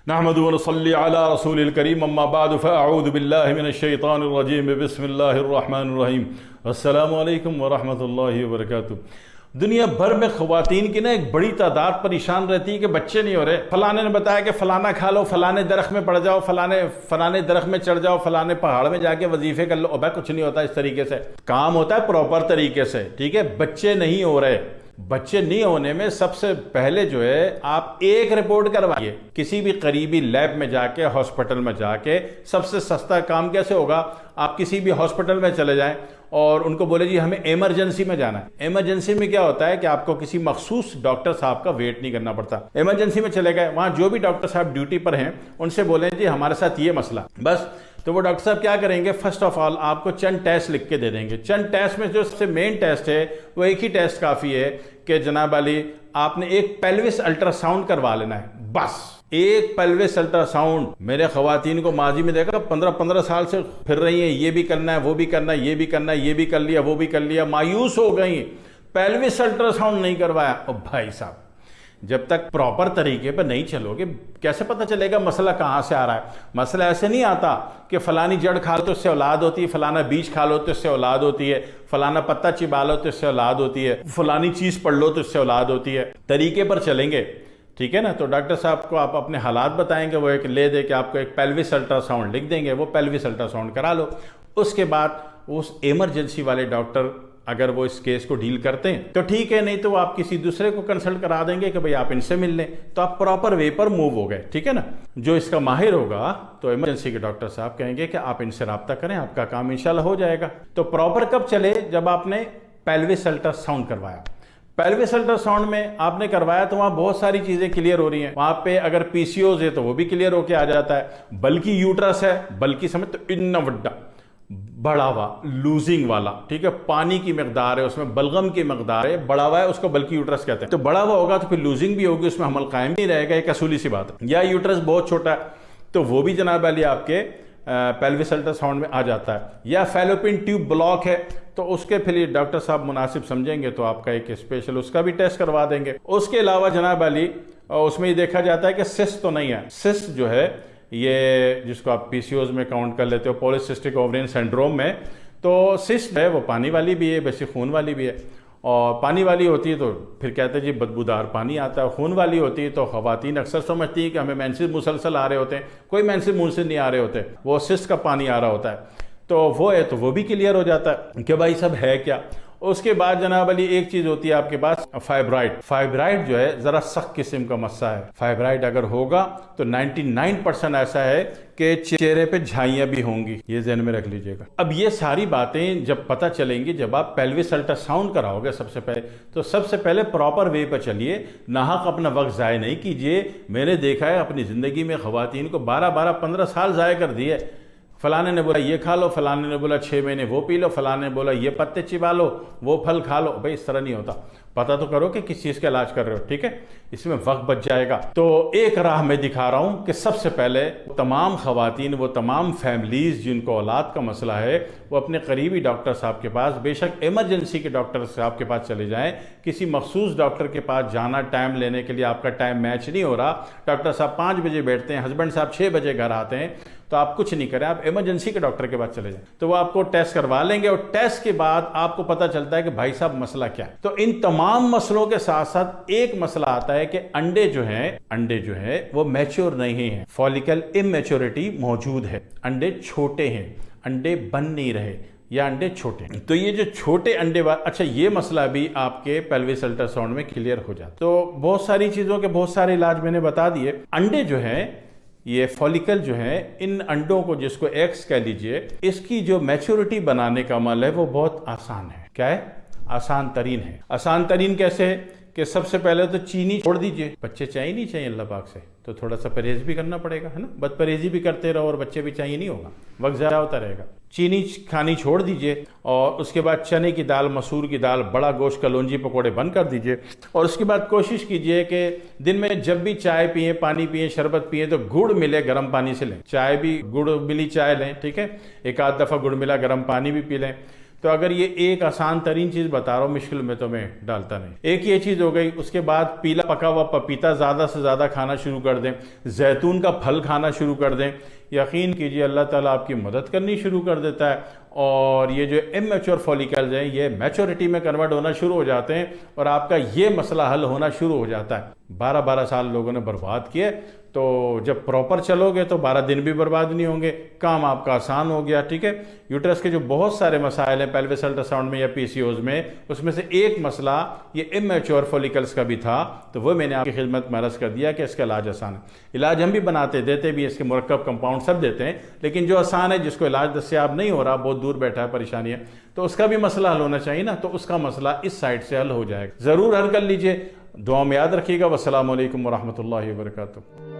नहमदु व नसल्ली अला रसूलिल करीम अम्मा बाद फ़अऊज़ु बिल्लाहि मिनश शैतानिर रजीम बिस्मिल्लाहिर रहमानिर रहीम अस्सलामु अलैकुम व रहमतुल्लाहि व बरकातुहू। दुनिया भर में ख़वातीन की ना एक बड़ी तादाद परेशान रहती है कि बच्चे नहीं हो रहे। फलाने ने बताया कि फ़लाना खा लो, फलाने दरख्त में पड़ जाओ, फलाने दरख्त में चढ़ जाओ, फलाने पहाड़ में जाके वजीफ़े कर लो। अबे कुछ नहीं होता इस तरीके से, काम होता है प्रॉपर तरीके से, ठीक है। बच्चे नहीं हो रहे, बच्चे नहीं होने में सबसे पहले जो है आप एक रिपोर्ट करवाइए किसी भी करीबी लैब में जाके, हॉस्पिटल में जाके। सबसे सस्ता काम कैसे होगा, आप किसी भी हॉस्पिटल में चले जाएं और उनको बोले जी हमें इमरजेंसी में जाना है। इमरजेंसी में क्या होता है कि आपको किसी मखसूस डॉक्टर साहब का वेट नहीं करना पड़ता। इमरजेंसी में चले गए, वहां जो भी डॉक्टर साहब ड्यूटी पर हैं उनसे बोलें जी हमारे साथ ये मसला, बस। तो वो डॉक्टर साहब क्या करेंगे, फर्स्ट ऑफ ऑल आपको चंद टेस्ट लिख के दे देंगे। चंद टेस्ट में जो सबसे मेन टेस्ट है वो एक ही टेस्ट काफ़ी है कि जनाब अली आपने एक पेल्विस अल्ट्रासाउंड करवा लेना है, बस। एक पेल्विस अल्ट्रासाउंड। मेरे ख़वातीन को माजी में देखा 15-15 साल से फिर रही हैं, ये भी करना है, वो भी करना है, ये भी करना है, ये भी कर लिया, वो भी कर लिया, मायूस हो गई, पेल्विस अल्ट्रासाउंड नहीं करवाया। ओ भाई साहब, जब तक प्रॉपर तरीके पर नहीं चलोगे कैसे पता चलेगा मसला कहाँ से आ रहा है। मसला ऐसे नहीं आता कि फलानी जड़ खा लो तो इससे औलाद होती है, फलाना बीज खा लो तो इससे औलाद होती है, फलाना पत्ता चिबा लो तो इससे औलाद होती है, फलानी चीज़ पढ़ लो तो इससे औलाद होती है। तरीके पर चलेंगे, ठीक है ना। तो डॉक्टर साहब को आप अपने हालात बताएंगे, वो एक ले दे के आपको एक पेल्विस अल्ट्रासाउंड लिख देंगे, वो पेल्विस अल्ट्रासाउंड करा लो। उसके बाद उस इमरजेंसी वाले डॉक्टर अगर वो इस केस को डील करते हैं तो ठीक है, नहीं तो आप किसी दूसरे को कंसल्ट करा देंगे कि भाई आप इनसे मिल लें, तो आप प्रॉपर वे पर मूव हो गए, ठीक है ना। जो इसका माहिर होगा तो इमरजेंसी के डॉक्टर साहब कहेंगे कि आप इनसे रब्ता करें, आपका काम इंशाल्लाह हो जाएगा। तो प्रॉपर कब चले, जब आपने पेल्विस अल्ट्रासाउंड करवाया। पेल्विस अल्ट्रासाउंड में आपने करवाया तो वहाँ बहुत सारी चीज़ें क्लियर हो रही हैं। वहाँ पे अगर पीसीओज है तो वो भी क्लियर होके आ जाता है, बल्कि यूट्रस है, बल्कि समझ तो इन्ना वड्डा बड़ा हुआ लूजिंग वाला, ठीक है, पानी की मकदार है उसमें, बलगम की मकदार है, बड़ा हुआ है, उसको बल्कि यूट्रस कहते हैं। तो बड़ा हुआ होगा तो फिर लूजिंग भी होगी, उसमें हमल कायम नहीं रहेगा, एक असूली सी बात है। या यूट्रस बहुत छोटा है तो वो भी जनाब अली आपके पेल्विस अल्ट्रासाउंड में आ जाता है। या फैलोपियन ट्यूब ब्लॉक है तो उसके फिर डॉक्टर साहब मुनासिब समझेंगे तो आपका एक स्पेशल उसका भी टेस्ट करवा देंगे। उसके अलावा जनाब अली उसमें ये देखा जाता है कि सिस्ट तो नहीं है। सिस्ट जो है ये जिसको आप पीसीओज में काउंट कर लेते हो, पॉलीसिस्टिक ओवरियन सिंड्रोम में, तो सिस्ट है वो पानी वाली भी है, वैसे खून वाली भी है। और पानी वाली होती है तो फिर कहते हैं जी बदबूदार पानी आता है। खून वाली होती है तो ख़वातीन अक्सर समझती है कि हमें मेंसेस मुसलसल आ रहे होते हैं, कोई मेंसेस मुंह नहीं आ रहे होते, वो सिस्ट का पानी आ रहा होता है। तो वो है तो वो भी क्लियर हो जाता है कि भाई सब है क्या। उसके बाद जनाब अली एक चीज़ होती है आपके पास फाइब्राइड। फाइब्राइड जो है ज़रा सख्त किस्म का मस्सा है। फाइब्राइड अगर होगा तो 99% ऐसा है कि चेहरे पे झाइयाँ भी होंगी, ये ज़हन में रख लीजिएगा। अब ये सारी बातें जब पता चलेंगी, जब आप पेल्विस अल्ट्रासाउंड कराओगे सबसे पहले, तो सबसे पहले प्रॉपर वे पर चलिए, नाहक अपना वक्त ज़ाय नहीं कीजिए। मैंने देखा है अपनी ज़िंदगी में ख़वातीन को 12-15 साल ज़ाय कर दिए। फलाने ने बोला ये खा लो, फलाने ने बोला 6 महीने वो पी लो, फलाने ने बोला ये पत्ते चिबा लो, वो फल खा लो। भाई इस तरह नहीं होता, पता तो करो कि किस चीज़ का इलाज कर रहे हो, ठीक है, इसमें वक्त बच जाएगा। तो एक राह मैं दिखा रहा हूँ कि सबसे पहले तमाम ख़वातीन, वो तमाम फैमिलीज़ जिनको औलाद का मसला है, वो अपने करीबी डॉक्टर साहब के पास, बेशक इमरजेंसी के डॉक्टर साहब के पास चले जाएँ। किसी मखसूस डॉक्टर के पास जाना, टाइम लेने के लिए आपका टाइम मैच नहीं हो रहा, डॉक्टर साहब 5 बजे बैठते हैं, हस्बैंड साहब 6 बजे घर आते हैं, तो आप कुछ नहीं करें, आप इमरजेंसी के डॉक्टर के पास चले जाएं, तो वो आपको टेस्ट करवा लेंगे। और टेस्ट के बाद आपको पता चलता है कि भाई साहब मसला क्या है। तो इन तमाम मसलों के साथ साथ एक मसला आता है कि अंडे जो हैं वो मैच्योर नहीं है, फॉलिकल इमेच्योरिटी मौजूद है, अंडे छोटे हैं, अंडे बन नहीं रहे या अंडे छोटे। तो ये जो छोटे अंडे अच्छा, ये मसला भी आपके पेल्विस अल्ट्रासाउंड में क्लियर हो जाता है। तो बहुत सारी चीज़ों के बहुत सारे इलाज मैंने बता दिए। अंडे जो हैं, ये फॉलिकल जो है, इन अंडों को जिसको एग्स कह लीजिए, इसकी जो मैच्योरिटी बनाने का अमल है वो बहुत आसान है। क्या है? आसान तरीन है। आसान तरीन कैसे है कि सबसे पहले तो चीनी छोड़ दीजिए। बच्चे चाहिए नहीं चाहिए अल्लाह पाक से, तो थोड़ा सा परहेज भी करना पड़ेगा, है ना। बदपरहेजी भी करते रहो और बच्चे भी चाहिए नहीं होगा, वक्त ज़्यादा होता रहेगा। चीनी खानी छोड़ दीजिए और उसके बाद चने की दाल, मसूर की दाल, बड़ा गोश्त, कलौंजी, पकौड़े बंद कर दीजिए। और उसके बाद कोशिश कीजिए कि दिन में जब भी चाय पिए, पानी पिए, शरबत पिए तो गुड़ मिले गर्म पानी से लें। चाय भी गुड़ मिली चाय लें, ठीक है, एक आध दफ़ा गुड़ मिला गर्म पानी भी पी लें। तो अगर ये एक आसान तरीन चीज़ बता रहा हूँ, मुश्किल में तो मैं डालता नहीं। एक ये चीज़ हो गई। उसके बाद पीला पका हुआ पपीता ज़्यादा से ज़्यादा खाना शुरू कर दें, जैतून का फल खाना शुरू कर दें। यकीन कीजिए अल्लाह ताला आपकी मदद करनी शुरू कर देता है और ये जो इमेच्योर फॉलिकल्स हैं ये मैच्योरिटी में कन्वर्ट होना शुरू हो जाते हैं और आपका ये मसला हल होना शुरू हो जाता है। 12-12 साल लोगों ने बर्बाद किए, तो जब प्रॉपर चलोगे तो 12 दिन भी बर्बाद नहीं होंगे, काम आपका आसान हो गया। ठीक है, यूट्रस के जो बहुत सारे मसाइल हैं पेल्विस अल्ट्रासाउंड में या पीसीओज में, उसमें से एक मसला ये इमेच्योर फॉलिकल्स का भी था, तो वो मैंने आपकी खिदमत में अर्ज कर दिया कि इसका इलाज आसान है। इलाज हम भी बनाते देते भी, इसके मुरक्कब कंपाउंड सब देते हैं, लेकिन जो आसान है, जिसको इलाज दस्याब नहीं हो रहा, बहुत दूर बैठा है, परेशानी है, तो उसका भी मसला हल होना चाहिए ना, तो उसका मसला इस साइड से हल हो जाएगा। ज़रूर हल कर लीजिए। दुआ में याद रखिएगा। वस्सलामु अलैकुम वरहमतुल्लाहि वबरकातुहू।